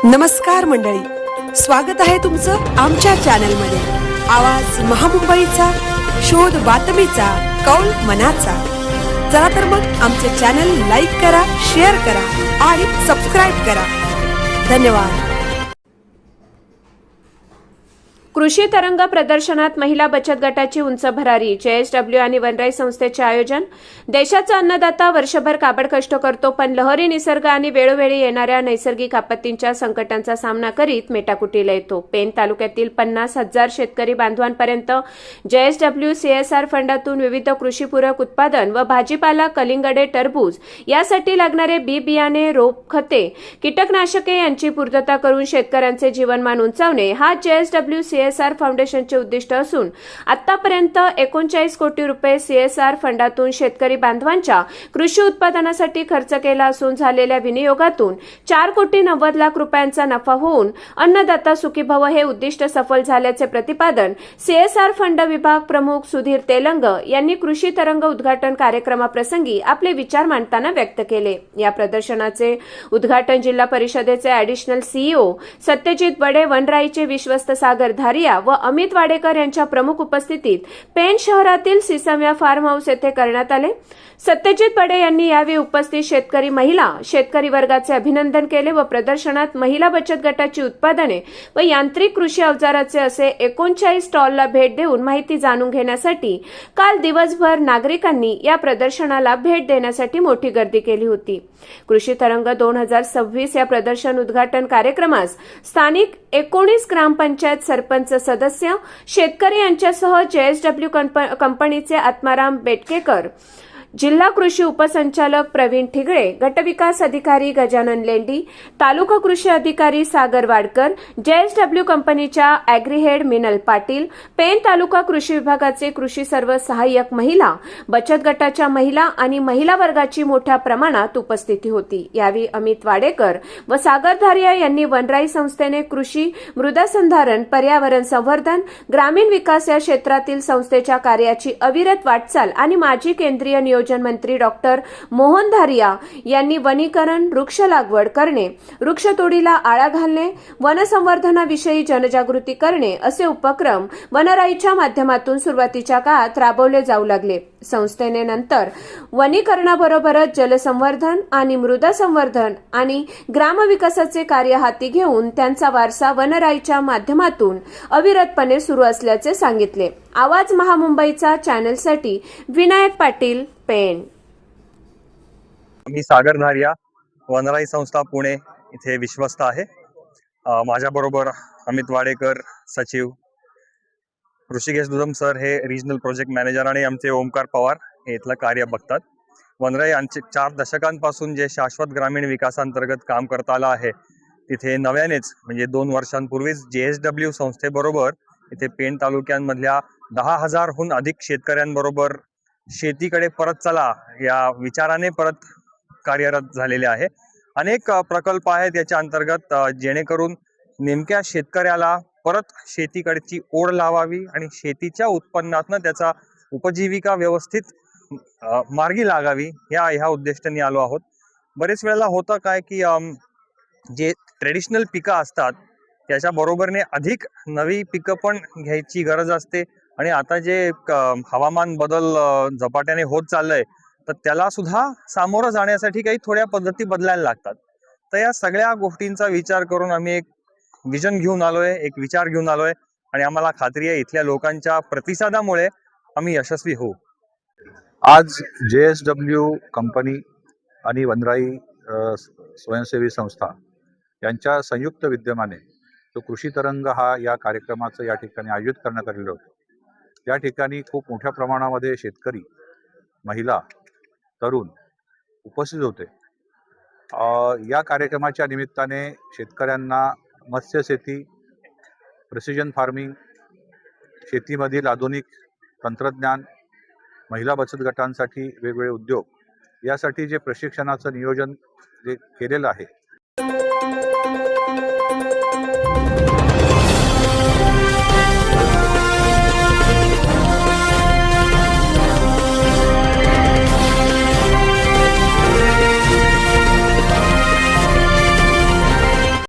नमस्कार मंडळी, स्वागत आहे तुमचं आमच्या चॅनलमध्ये। आवाज महामुंबईचा, शोध बातमीचा, कौल मनाचा। चला तर मग आमचे चॅनल लाईक करा, शेअर करा आणि सबस्क्राईब करा। धन्यवाद। कृषी तरंग प्रदर्शनात महिला बचत गटाची उंच भरारी। JSW आणि वनराई संस्थेचे आयोजन। देशाचा अन्नदाता वर्षभर काबड कष्ट करतो, पण लहरी निसर्ग आणि वेळोवेळी येणाऱ्या नैसर्गिक आपत्तींच्या संकटांचा सामना करीत मेटाकुटीला येतो। पेन तालुक्यातील 50,000 शेतकरी बांधवांपर्यंत JSW CSR फंडातून विविध कृषीपूरक उत्पादन व भाजीपाला, कलिंगडे, टरबूज यासाठी लागणारे बी बियाणे, रोप, खते, कीटकनाशके यांची पूर्तता करून शेतकऱ्यांचे जीवनमान उंचावणे हा JSW CSR फाउंडेशनचे उद्दिष्ट असून आतापर्यंत 39 कोटी रुपये CSR फंडातून शेतकरी बांधवांच्या कृषी उत्पादनासाठी खर्च केला असून झालेल्या विनियोगातून 4 कोटी 90 लाख रुपयांचा नफा होऊन अन्नदाता सुखी भव हे उद्दिष्ट सफल झाल्याचे प्रतिपादन CSR फंड विभाग प्रमुख सुधीर तेलंग यांनी कृषी तरंग उद्घाटन कार्यक्रमाप्रसंगी आपले विचार मांडताना व्यक्त केले। या प्रदर्शनाचे उद्घाटन जिल्हा परिषदेचे ॲडिशनल CEO सत्यजित बडे, वनराईचे विश्वस्त सागर धारिया व अमित वाडेकर यांच्या प्रमुख उपस्थितीत पेन शहरातील सिसमिया फार्म हाऊस येथे करण्यात आले। सत्यजित बडे यांनी यावेळी उपस्थित शेतकरी वर्गाचे अभिनंदन केले व प्रदर्शनात महिला बचत गटाची उत्पादने व यांत्रिक कृषी अवजाराचे असे 39 स्टॉलला भेट देऊन माहिती जाणून घेण्यासाठी काल दिवसभर नागरिकांनी या प्रदर्शनाला भेट देण्यासाठी मोठी गर्दी केली होती। कृषी तरंग 2026 या प्रदर्शन उद्घाटन कार्यक्रमास स्थानिक 19 ग्रामपंचायत सरपंच सदस्य, शेतकरी यांच्यासह JSW कंपनीचे आत्माराम बेटकेकर, जिल्हा कृषी उपसंचालक प्रवीण ठिगळे, गटविकास अधिकारी गजानन लेंडी, तालुका कृषी अधिकारी सागर वाडकर, JSW कंपनीच्या ॲग्रीहेड मिनल पाटील, पेन तालुका कृषी विभागाचे कृषी सर्व सहाय्यक महिला, बचत गटाच्या महिला आणि महिला वर्गाची मोठ्या प्रमाणात उपस्थिती होती। यावेळी अमित वाडेकर व सागर धारिया यांनी वनराई संस्थेने कृषी, मृदासंधारण, पर्यावरण संवर्धन, ग्रामीण विकास या क्षेत्रातील संस्थेच्या कार्याची अविरत वाटचाल आणि माजी केंद्रीय नियोजन मंत्री डॉक्टर मोहन धारिया यांनी वनीकरण, वृक्ष लागवड करणे, वृक्षतोडीला आळा घालणे, वनसंवर्धनाविषयी जनजागृती करणे असे उपक्रम वनराईच्या माध्यमातून सुरुवातीच्या काळात राबवले जाऊ लागले। संस्थेने नंतर वनीकरणाबरोबरच जलसंवर्धन आणि मृदा संवर्धन आणि ग्रामविकासाचे कार्य हाती घेऊन त्यांचा वारसा वनराईच्या माध्यमातून अविरतपणे सुरू असल्याचे सांगितले। आवाज महामुंबईचा चॅनलसाठी विनायक पाटील, पेन। मी सागर धारिया, वनराई संस्था पुणे इथे विश्वस्त आहे। माझ्याबरोबर अमित वाडेकर सचिव, ऋषिकेश दुदम सर हे रिजनल प्रोजेक्ट मॅनेजर आणि आमचे ओमकार पवार हे इथलं कार्य बघतात। वनराई 4 दशकांपासून जे शाश्वत ग्रामीण विकासांतर्गत काम करता आलं आहे, तिथे नव्यानेच म्हणजे 2 वर्षांपूर्वीच JSW संस्थेबरोबर इथे पेन तालुक्यांमधल्या 10,000हून अधिक शेतकऱ्यांबरोबर शेतीकडे परत चला या विचाराने परत कार्यरत झालेले आहे। अनेक प्रकल्प आहेत याच्या अंतर्गत जेणेकरून नेमक्या शेतकऱ्याला परत शेतीकडची ओढ लावावी आणि शेतीच्या उत्पन्नातनं त्याचा उपजीविका व्यवस्थित मार्गी लागावी ह्या उद्दिष्टाने आलो आहोत। बरेच वेळेला होतं काय की जे ट्रेडिशनल पिकं असतात त्याच्या बरोबरने अधिक नवी पिकं पण घ्यायची गरज असते आणि आता जे हवामान बदल झपाट्याने होत चाललंय तर त्याला सुद्धा सामोरं जाण्यासाठी काही थोड्या पद्धती बदलायला लागतात। तर या सगळ्या गोष्टींचा विचार करून आम्ही एक विजन घेऊन आलोय, एक विचार घेऊन आलोय आणि आम्हाला खात्री आहे इथल्या लोकांच्या प्रतिसादामुळे आम्ही यशस्वी होऊ। आज JSW कंपनी आणि वनराई स्वयंसेवी संस्था यांच्या संयुक्त विद्यमाने तो कृषी तरंग हा या कार्यक्रमाचं या ठिकाणी आयोजित करण्यात आलेलं होतं। या ठिकाणी खूप मोठ्या प्रमाणामध्ये शेतकरी, महिला, तरुण उपस्थित होते। या कार्यक्रमाच्या निमित्ताने शेतकऱ्यांना मत्स्यशेती, प्रिसिजन फार्मिंग, शेतीमधील आधुनिक तंत्रज्ञान, महिला बचत गटांसाठी वेगवेगळे उद्योग यासाठी जे प्रशिक्षणाचं नियोजन जे केलेलं आहे